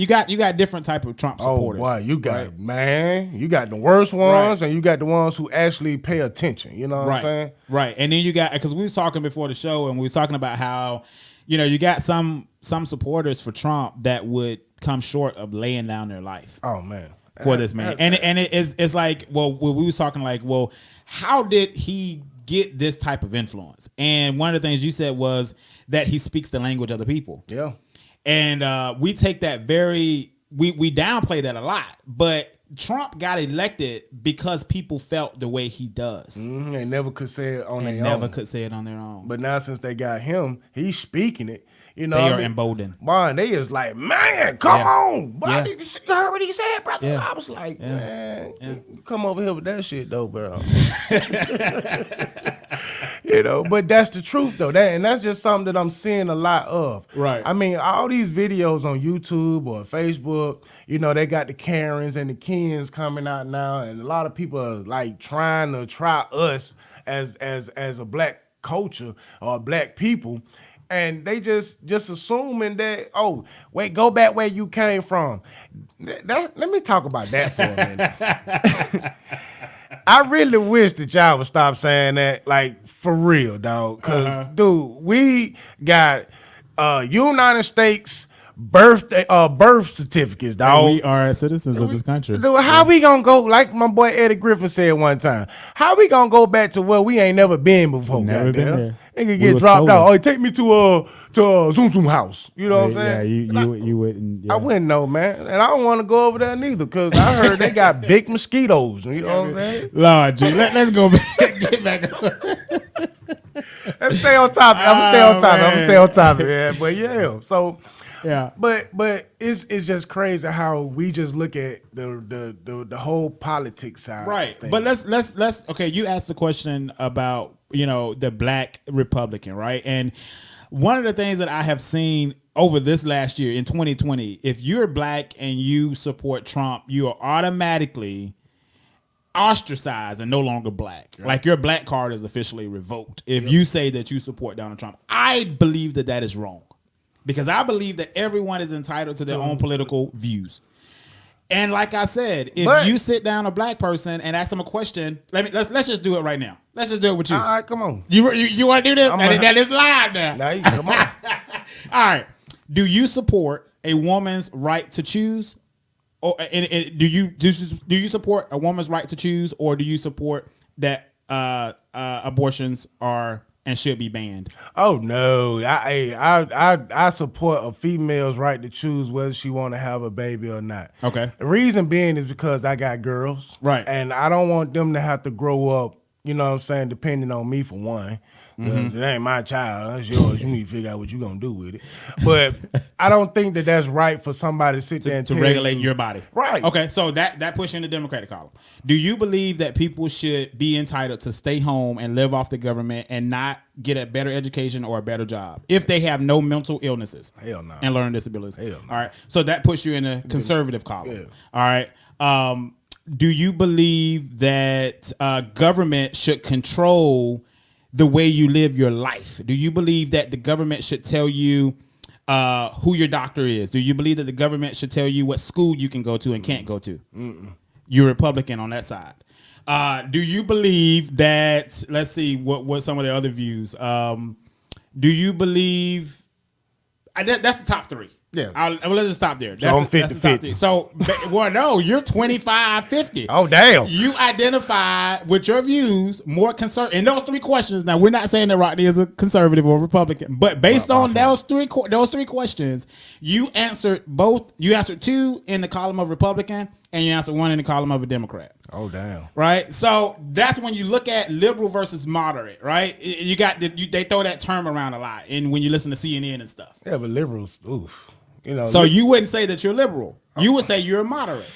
different type of Trump supporters. Oh boy, you got you got the worst ones, and you got the ones who actually pay attention. You know what I'm saying? Right. And then you got, because we was talking before the show, and we was talking about how, you know, you got some supporters for Trump that would come short of laying down their life. Oh man, for this man, and it's like, well, we was talking like, well, how did he get this type of influence? And one of the things you said was that he speaks the language of the people. Yeah. And we take that we downplay that a lot, but Trump got elected because people felt the way he does. They never could say it on their own. Never could say it on their own. But now since they got him, he's speaking it. You know, they are emboldened. Man, they is like, man, come on. Boy, you heard what he said, brother? Yeah. I was like, man, you come over here with that shit, though, bro. You know, but that's the truth, though. And that's just something that I'm seeing a lot of. Right. I mean, all these videos on YouTube or Facebook, you know, they got the Karens and the Kens coming out now, and a lot of people are like trying to try us as a black culture or black people. And they just assuming that, oh, wait, go back where you came from. Let me talk about that for a minute. I really wish that y'all would stop saying that, like, for real, dog. Because, dude, we got United States birth certificates, dog. And we are citizens of this country. Dude, how we gonna go, like my boy Eddie Griffin said one time, how we gonna go back to where we ain't never been before? Never been there. Nigga get dropped out. Oh, take me to Zoom Zoom house. You know what I'm saying? Yeah, you wouldn't. Yeah. I wouldn't know, man. And I don't want to go over there neither, because I heard they got big mosquitoes. You know what I'm saying? Lord, G, let's go back. Get back. Let's stay on topic. I'm gonna stay on topic. Yeah, but yeah. So yeah. But it's just crazy how we just look at the whole politics side. Right. But let's okay, you asked the question about, the black Republican, right? And one of the things that I have seen over this last year in 2020, if you're black and you support Trump, you are automatically ostracized and no longer black. Right. Like your black card is officially revoked if you say that you support Donald Trump. I believe that is wrong, because I believe that everyone is entitled to their own political views. And like I said, if you sit down a black person and ask them a question, let's just do it right now. Let's just do it with you. All right, come on. You want to do this? That is live now. Now come on. All right. Do you support a woman's right to choose? Or do you support a woman's right to choose, or do you support that abortions are and should be banned? Oh no, I support a female's right to choose whether she want to have a baby or not. Okay. The reason being is because I got girls, right, and I don't want them to have to grow up, you know what I'm saying, depending on me for one. It ain't my child, that's yours. You need to figure out what you're gonna do with it. But I don't think that that's right for somebody to sit there and to regulate your body. Right. Okay, so that puts you in the Democratic column. Do you believe that people should be entitled to stay home and live off the government and not get a better education or a better job if they have no mental illnesses? Hell no. And learning disabilities. Hell no. All right. So that puts you in a conservative column. Yeah. All right. Do you believe that government should control the way you live your life? Do you believe that the government should tell you who your doctor is? Do you believe that the government should tell you what school you can go to and can't go to? You're Republican on that side. Do you believe that, let's see, what some of the other views? Do you believe, that's the top three. Yeah. Let's just stop there. So I'm 50-50. So, well, no, you're 25-50. Oh, damn. You identify with your views more conservative. In those three questions, now we're not saying that Rodney is a conservative or Republican, but based on those three questions, you answered both. You answered two in the column of Republican, and you answered one in the column of a Democrat. Oh, damn. Right? So that's when you look at liberal versus moderate, right? You got they throw that term around a lot, and when you listen to CNN and stuff. Yeah, but liberals, oof. So you wouldn't say that you're liberal. You would say you're a moderate.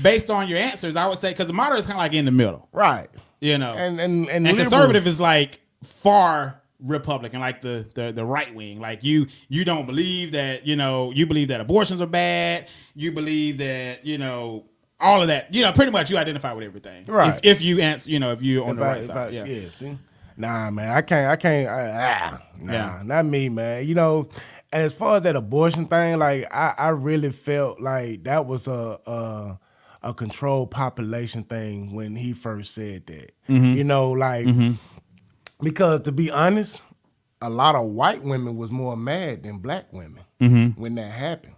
Based on your answers, I would say, because the moderate is kind of like in the middle. Right. And conservative is like far Republican, like the right wing. Like you don't believe that, you believe that abortions are bad. You believe that, all of that. Pretty much you identify with everything. Right. If you answer, if you're on the right side. Yeah, see? Nah, man, I can't. Not me, man. As far as that abortion thing, like I really felt like that was a controlled population thing when he first said that. Because to be honest, a lot of white women was more mad than black women when that happened.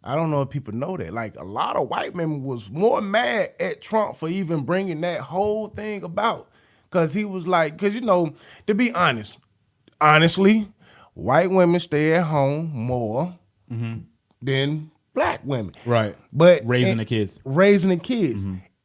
I don't know if people know that. Like a lot of white women was more mad at Trump for even bringing that whole thing about. Because he was like, to be honest, honestly, white women stay at home more than black women. Right. But raising the kids.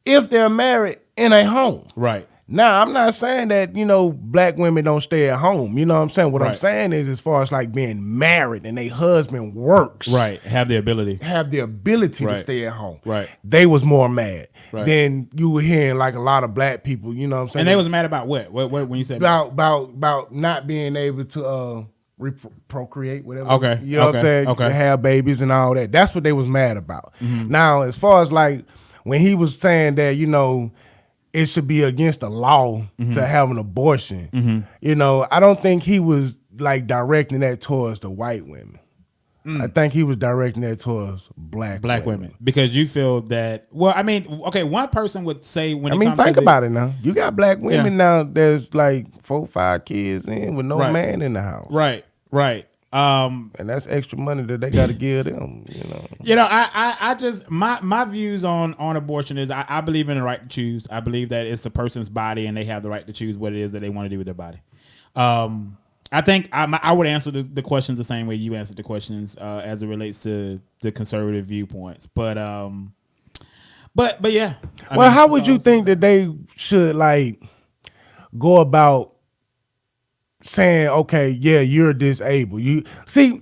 If they're married in a home. Right. Now, I'm not saying that, black women don't stay at home. You know what I'm saying? What I'm saying is as far as like being married and their husband works. Right. Have the ability to stay at home. Right. They was more mad than you were hearing like a lot of black people, you know what I'm saying? And they was mad about what? What when you said about not being able to procreate, whatever. Okay. You know what I'm saying? Okay. Have babies and all that. That's what they was mad about. Now, as far as like when he was saying that, it should be against the law to have an abortion, I don't think he was like directing that towards the white women. I think he was directing that towards black women because you feel that. Well, I mean, okay, one person would say when think about it now. You got black women now. There's like 4, 5 kids in with no man in the house. Right. And that's extra money that they got to give them. I just my views on abortion is I believe in the right to choose. I believe that it's a person's body and they have the right to choose what it is that they want to do with their body. I think I would answer the questions the same way you answered the questions as it relates to the conservative viewpoints. But yeah. How would you think that they should like go about saying, okay, yeah, you're disabled? You see,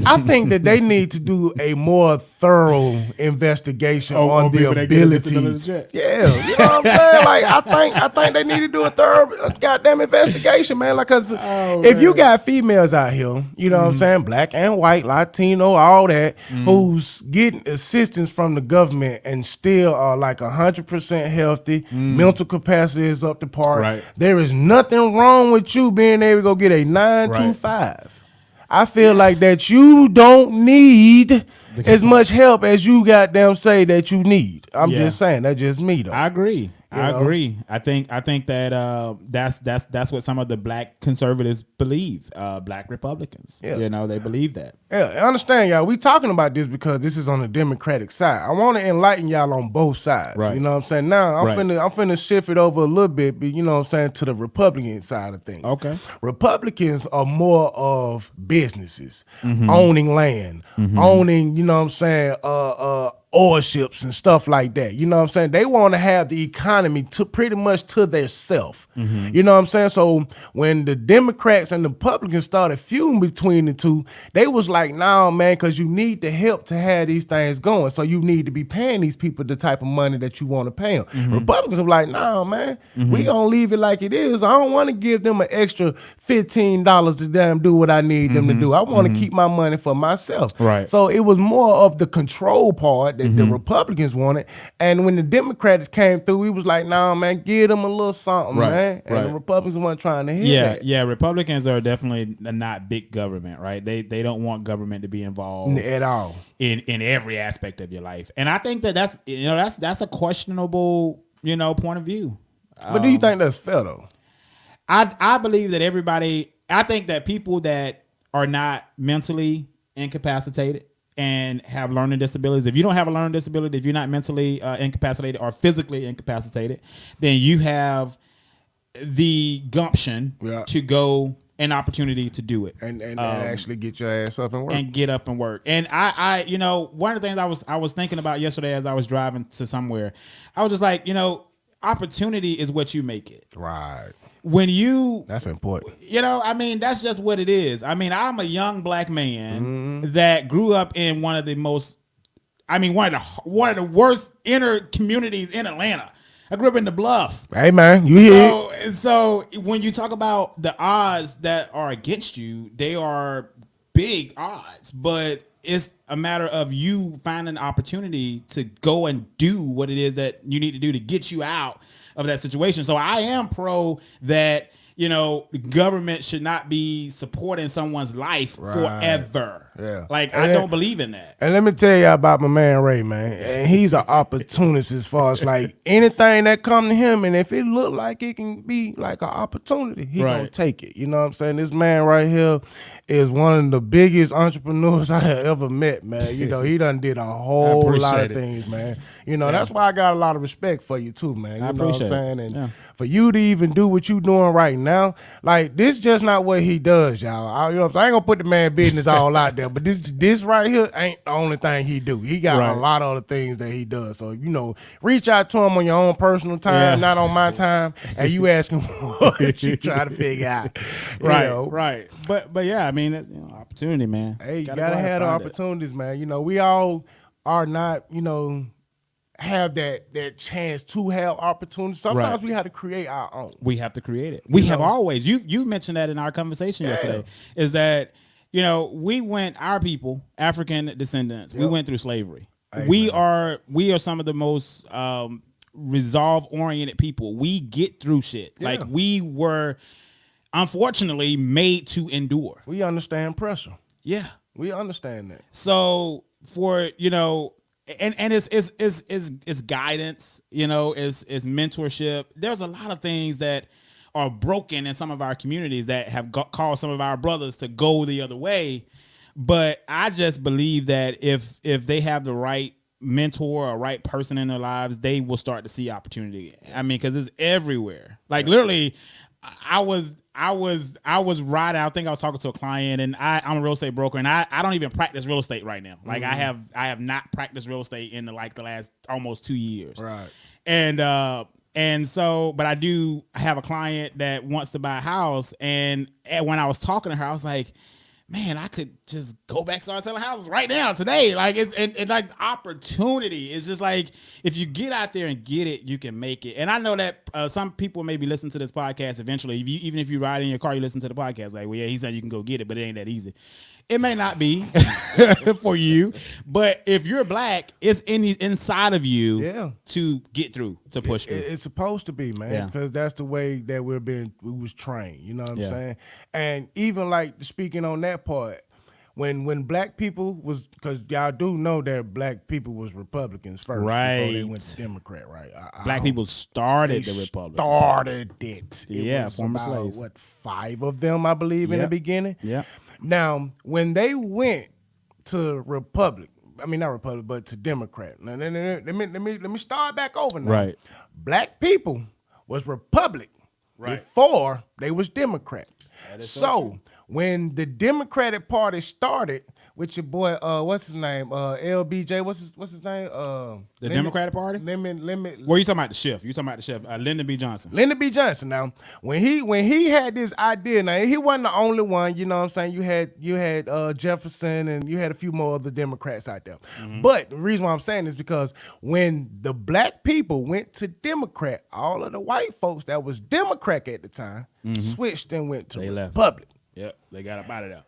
I think that they need to do a more thorough investigation on the ability. Yeah, you know what I'm saying? Like I think they need to do a thorough goddamn investigation, man. Like, cause if you got females out here, you know what I'm saying, black and white, Latino, all that, who's getting assistance from the government and still are like 100% healthy, mental capacity is up to par. Right. There is nothing wrong with you being able to go get a 925. I feel like that you don't need as much help as you goddamn say that you need. I'm just saying, that's just me though. I agree. I agree. I think that that's what some of the black conservatives believe. Black Republicans, they believe that. Yeah, I understand, y'all. We talking about this because this is on the Democratic side. I want to enlighten y'all on both sides. Right. You know what I'm saying? Now I'm finna shift it over a little bit, but you know what I'm saying, to the Republican side of things. Okay. Republicans are more of businesses, owning land, owning, you know what I'm saying, oil ships and stuff like that. You know what I'm saying? They want to have the economy to pretty much to their self. You know what I'm saying? So when the Democrats and the Republicans started feuding between the two, they was like, nah, man, because you need the help to have these things going. So you need to be paying these people the type of money that you want to pay them. Republicans are like, nah, man, we gonna leave it like it is. I don't want to give them an extra $15 to damn do what I need them to do. I want to keep my money for myself. Right. So it was more of the control part that the Republicans wanted. And when the Democrats came through, we was like, nah, man, give them a little something, man. And the Republicans weren't trying to hear that. Yeah, Republicans are definitely not big government, right? They don't want government to be involved at all in every aspect of your life. And I think that's a questionable, point of view. But do you think that's fair though? I believe that I think that people that are not mentally incapacitated and have learning disabilities, if you don't have a learning disability, if you're not mentally incapacitated or physically incapacitated, then you have the gumption to go an opportunity to do it and actually get your ass up and work and get up and work. And I one of the things I was thinking about yesterday as I was driving to somewhere, I was just like, opportunity is what you make it. Right. That's important. That's just what it is. I'm a young black man that grew up in one of the worst inner communities in Atlanta. I grew up in the Bluff. Hey man, you hear? So when you talk about the odds that are against you, they are big odds, but it's a matter of you finding an opportunity to go and do what it is that you need to do to get you out of that situation. So I am pro that, the government should not be supporting someone's life forever. Yeah. I don't believe in that. And let me tell you about my man Ray, man. And he's an opportunist as far as like anything that come to him, and if it look like it can be like an opportunity, he gonna take it. You know what I'm saying? This man right here is one of the biggest entrepreneurs I have ever met, man. He done did a whole lot of things, man. That's why I got a lot of respect for you too, man. You know what I'm saying? And for you to even do what you doing right now, like this just not what he does, y'all. I ain't gonna put the man business all out there, but this right here ain't the only thing he do. He got a lot of other things that he does. So, reach out to him on your own personal time, not on my time, and you ask him what you try to figure out. Right. But yeah, opportunity, man. Hey, you gotta have the opportunities, man. We all are not, have that chance to have opportunities. Sometimes we have to create our own. We have to create it. We have always. You mentioned that in our conversation yesterday. Is that our people, African descendants, we went through slavery. Hey, we are some of the most resolve oriented people. We get through shit. Like we were unfortunately made to endure. We understand pressure. Yeah. We understand that. So for and it's guidance, it's mentorship. There's a lot of things that are broken in some of our communities that have caused some of our brothers to go the other way. But I just believe that if they have the right mentor or right person in their lives, they will start to see opportunity. I mean, because it's everywhere. Like literally, I was riding. I think I was talking to a client, and I'm a real estate broker, and I don't even practice real estate right now. Like I have not practiced real estate in the last almost 2 years. Right. And so, but I have a client that wants to buy a house, and when I was talking to her, I was like, man, I could just go back and start selling houses right now, today. Like it's like opportunity. It's just like if you get out there and get it, you can make it. And I know that some people may be listening to this podcast eventually. Even if you ride in your car, you listen to the podcast. Like, well, yeah, he said you can go get it, but it ain't that easy. It may not be for you, but if you're black, it's inside of you to get through, to push through. It's supposed to be, man, because that's the way that we was trained. You know what I'm saying? And even like speaking on that part, when black people was, because y'all do know that black people was Republicans first, right? Before they went to Democrat, right? Black people started the Republican. Started it. Yeah, former slaves. What, 5 of them, I believe, in the beginning. Yeah. Now, when they went to Republic, I mean not Republic, but to Democrat. Now, let me start back over now. Right. Black people was Republic before they was Democrat. So when the Democratic Party started with your boy, what's his name? LBJ. What's his name? The Democratic Party. Lemon. Where you talking about the shift? You talking about the shift? Lyndon B. Johnson. Lyndon B. Johnson. Now, when he had this idea, now he wasn't the only one. You know what I'm saying? You had Jefferson, and you had a few more other Democrats out there. Mm-hmm. But the reason why I'm saying is because when the black people went to Democrat, all of the white folks that was Democrat at the time switched and went to Republic. Yep, they got up out of there.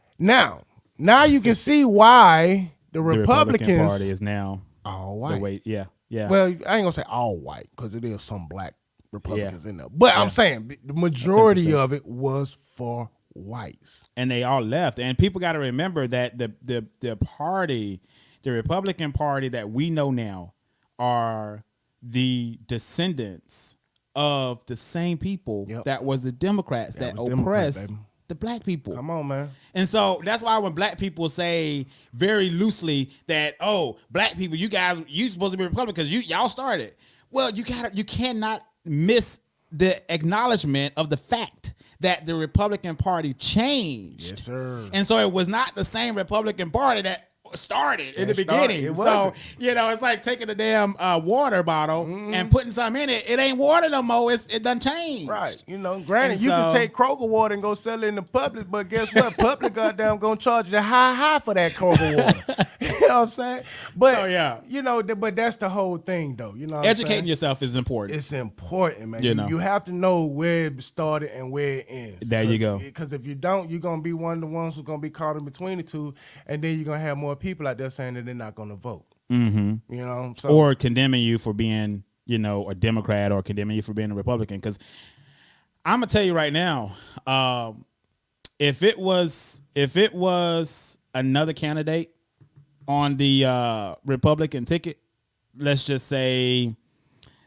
Now you can see why the Republican Republicans Party is now all white. Yeah. Well, I ain't gonna say all white because it is some black Republicans in there. But I'm saying the majority of it was for whites, and they all left. And people got to remember that the party, the Republican Party that we know now, are the descendants of the same people that was the Democrats that oppressed the black people. Come on, man. And so that's why when black people say very loosely that, oh, black people, you supposed to be Republican because y'all started. Well, you cannot miss the acknowledgement of the fact that the Republican Party changed. Yes, sir. And so it was not the same Republican Party that started in the beginning. So, it's like taking a damn water bottle and putting something in it. It ain't water no more. It done changed. Right. Granted, you can take Kroger water and go sell it in the public, but guess what? Public goddamn gonna charge you the high for that Kroger water. You know what I'm saying? But but that's the whole thing though. You know, educating yourself is important. It's important, man. You have to know where it started and where it ends. There you go. Because if you don't, you're gonna be one of the ones who's gonna be caught in between the two, and then you're gonna have more people out there saying that they're not going to vote. Mm-hmm. Or condemning you for being, a Democrat, or condemning you for being a Republican. Because I'm gonna tell you right now, if it was another candidate on the Republican ticket, let's just say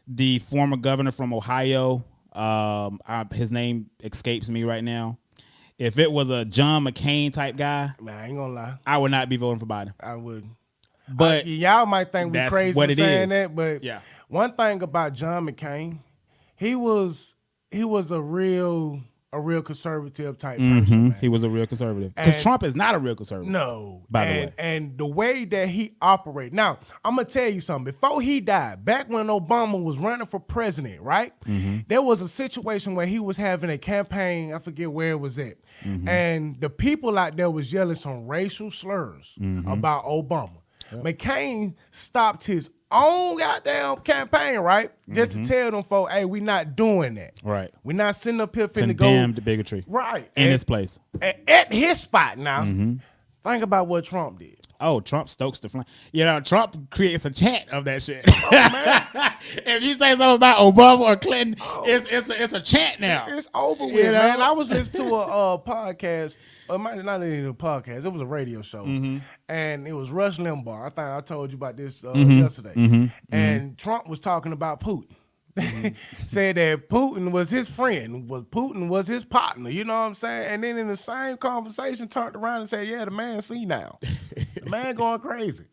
the former governor from Ohio, his name escapes me right now. If it was a John McCain type guy, man, I ain't gonna lie, I would not be voting for Biden. I would. But y'all might think we're crazy for saying that, but one thing about John McCain, he was a real conservative type person. Man. He was a real conservative. Because Trump is not a real conservative. No. By the way. And the way that he operated. Now, I'm going to tell you something. Before he died, back when Obama was running for president, right? Mm-hmm. There was a situation where he was having a campaign. I forget where it was at. Mm-hmm. And the people out there was yelling some racial slurs about Obama. Yep. McCain stopped his own goddamn campaign, right? Just to tell them folks, hey, we not doing that. Right. We're not sitting up here finna condemn the bigotry. Right. In his place. At his spot now. Mm-hmm. Think about what Trump did. oh, Trump stokes the flame. Trump creates a chant of that shit. If you say something about Obama or Clinton, it's a chant now. It's over with, man. I was listening to a podcast. It might not even a podcast. It was a radio show, and it was Rush Limbaugh. I think I told you about this yesterday. And Trump was talking about Putin. Said that Putin was his friend, Putin was his partner, you know what I'm saying? And then in the same conversation, turned around and said, yeah, the man senile. The man going crazy.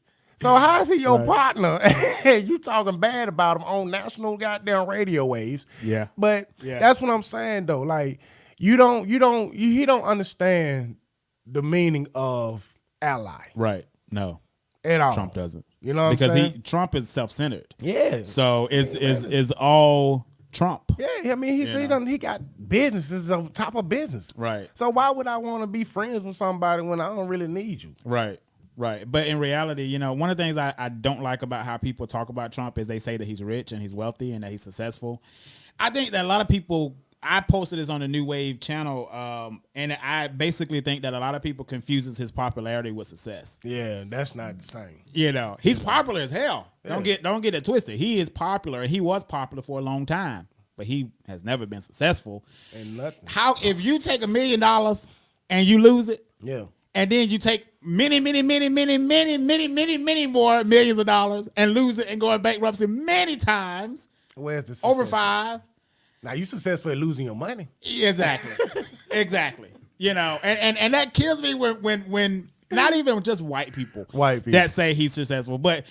So how is he your partner? You talking bad about him on national goddamn radio waves. Yeah. But that's what I'm saying though. Like he don't understand the meaning of ally. Right. No. At all. Trump doesn't. You know what I'm saying? Trump is self-centered. Yeah. So is all Trump. Yeah, I mean he got businesses on top of business. Right. So why would I want to be friends with somebody when I don't really need you? Right. Right. But in reality, one of the things I don't like about how people talk about Trump is they say that he's rich and he's wealthy and that he's successful. I think that a lot of people, I posted this on the New Wave channel, and I basically think that a lot of people confuses his popularity with success. Yeah, that's not the same. He's popular as hell. Yeah. Don't get it twisted. He is popular, and he was popular for a long time, but he has never been successful. And nothing. How if you take $1 million and you lose it? Yeah. And then you take many more millions of dollars and lose it and go in bankruptcy many times. Where's the success? Over 5. Now you successful at losing your money. Exactly. Exactly. And that kills me when not even just white people that say he's successful, but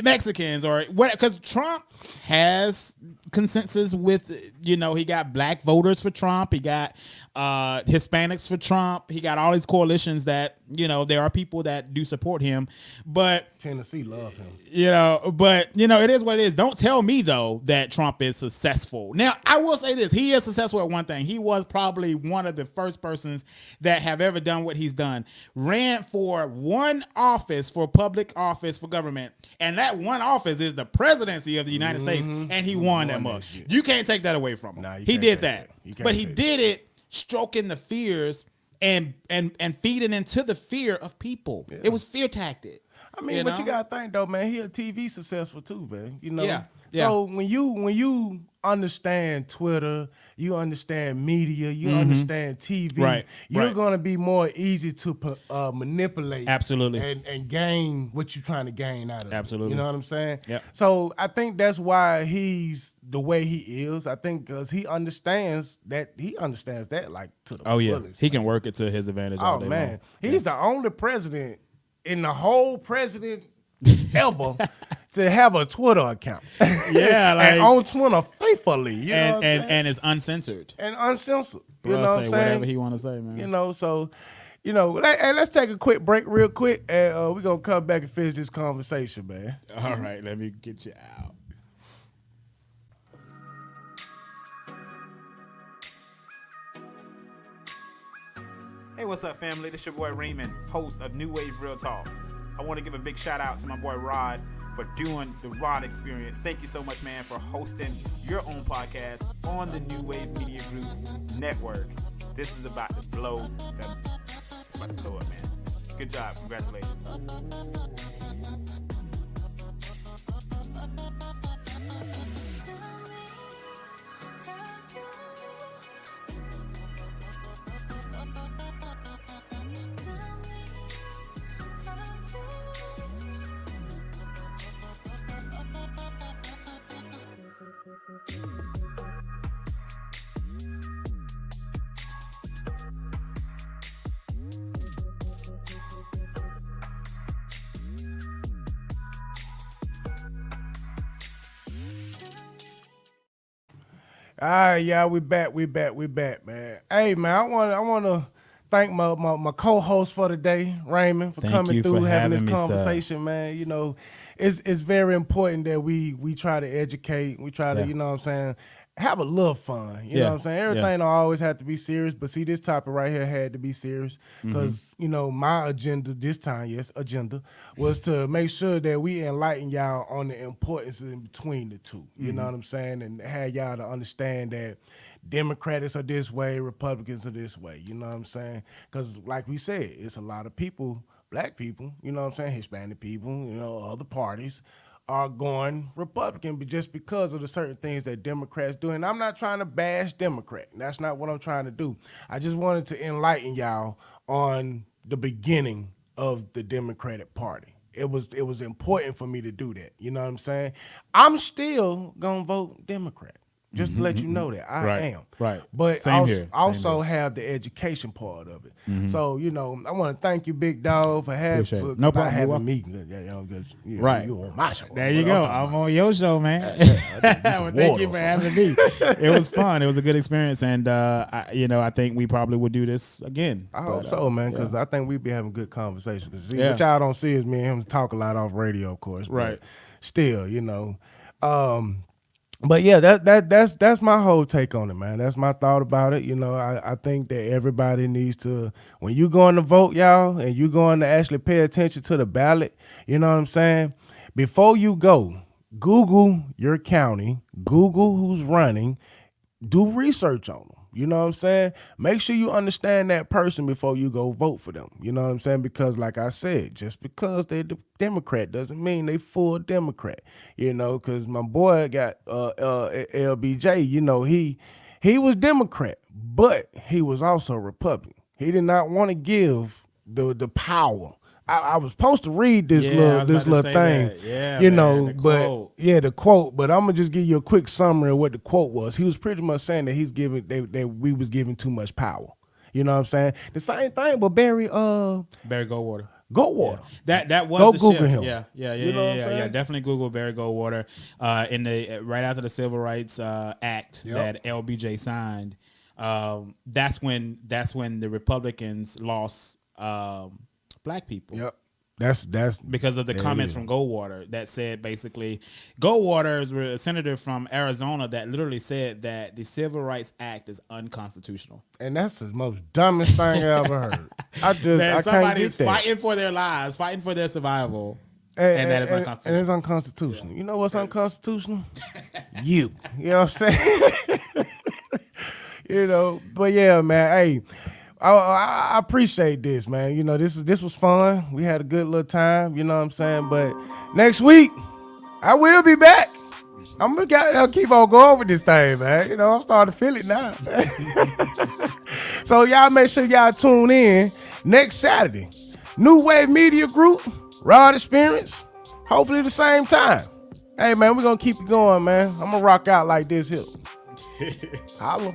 Mexicans or what, because Trump has consensus with, he got black voters for Trump. He got Hispanics for Trump. He got all these coalitions that, there are people that do support him, but Tennessee love him. But it is what it is. Don't tell me though that Trump is successful. Now, I will say this. He is successful at one thing. He was probably one of the first persons that have ever done what he's done. Ran for one office, for public office, for government. And that one office is the presidency of the United States. And he won that much. You can't take that away from him. Nah, he did that. But he did it stroking the fears and feeding into the fear of people. Yeah. It was fear tactic. I mean, but you gotta think though, man. He a TV successful too, man. Yeah. So when you understand Twitter, you understand media, you understand TV, you're gonna be more easy to manipulate. Absolutely. And gain what you're trying to gain out of it. Absolutely. You know what I'm saying? Yeah. So I think that's why he's the way he is. I think because he understands that like to the fullest. He can work it to his advantage all day long. He's the only president in the whole president ever to have a Twitter account. Yeah, like, and on Twitter faithfully, and it's uncensored and uncensored. You Bro, know what I'm saying? Whatever he want to say, man. So let's take a quick break, real quick, and we're gonna come back and finish this conversation, man. All right, let me get you out. Hey, what's up, family? This your boy Raymond, host of New Wave Real Talk. I want to give a big shout out to my boy Rod for doing the Rod Experience. Thank you so much, man, for hosting your own podcast on the New Wave Media Group Network. This is about to blow it's about to blow up, man. Good job. Congratulations. Yeah, we back, man. Hey, man, I want to thank my co-host for today, Raymond, for coming through, having this conversation, man. It's very important that we try to educate. We try to, you know what I'm saying, have a little fun. You know what I'm saying? Everything don't always have to be serious, but see, this topic right here had to be serious because, my agenda this time, was to make sure that we enlighten y'all on the importance in between the two. You know what I'm saying? And have y'all to understand that Democrats are this way, Republicans are this way. You know what I'm saying? Because like we said, it's a lot of people black people, you know what I'm saying, Hispanic people, you know, other parties are going Republican, but just because of the certain things that Democrats do. And I'm not trying to bash Democrat. That's not what I'm trying to do. I just wanted to enlighten y'all on the beginning of the Democratic Party. It was important for me to do that. You know what I'm saying? I'm still gonna vote Democrat. Just to let you know that I am. Right. But Same here. also have the education part of it. So, you know, I want to thank you, Big Dog, for having me. Right. You on my show. There you go. I'm on your show, man. Well, thank you for having me. It was fun. It was a good experience. And, I think we probably would do this again. I hope so, man, because I think we'd be having good conversations. See, what y'all don't see is me and him talk a lot off radio, of course. Right. Still, you know. But yeah, that's my whole take on it, man. That's my thought about it. You know, I think that everybody needs to, when you going to vote, y'all, and you going to actually pay attention to the ballot, you know what I'm saying? Before you go, Google your county, Google who's running, do research on them. You know what I'm saying? Make sure you understand that person before you go vote for them. You know what I'm saying? Because like I said, just because they're the Democrat doesn't mean they full Democrat. You know, because my boy got LBJ, you know, he was Democrat, but he was also Republican. He did not want to give the power. I was supposed to read this little thing, you know, the quote. But I'm gonna just give you a quick summary of what the quote was. He was pretty much saying that we was giving too much power. You know what I'm saying? The same thing, but Barry Goldwater. Yeah. That was go the Google shift. him. Yeah. Definitely Google Barry Goldwater. In the right after the Civil Rights Act that LBJ signed, that's when the Republicans lost. Black people. Yep. That's because of the comments from Goldwater that said basically Goldwater is a senator from Arizona that literally said that the Civil Rights Act is unconstitutional. And that's the most dumbest thing I ever heard. Somebody's fighting for their lives, fighting for their survival. And that is unconstitutional. And it's unconstitutional. Yeah. You know what's unconstitutional? You know what I'm saying? You know, but yeah, man, hey, I appreciate this, man. You know, this was fun. We had a good little time, you know what I'm saying? But next week, I will be back. I'll keep on going with this thing, man. You know, I'm starting to feel it now. So y'all make sure y'all tune in next Saturday. New Wave Media Group, Raw Experience, hopefully the same time. Hey, man, we're going to keep it going, man. I'm going to rock out like this here. Holla.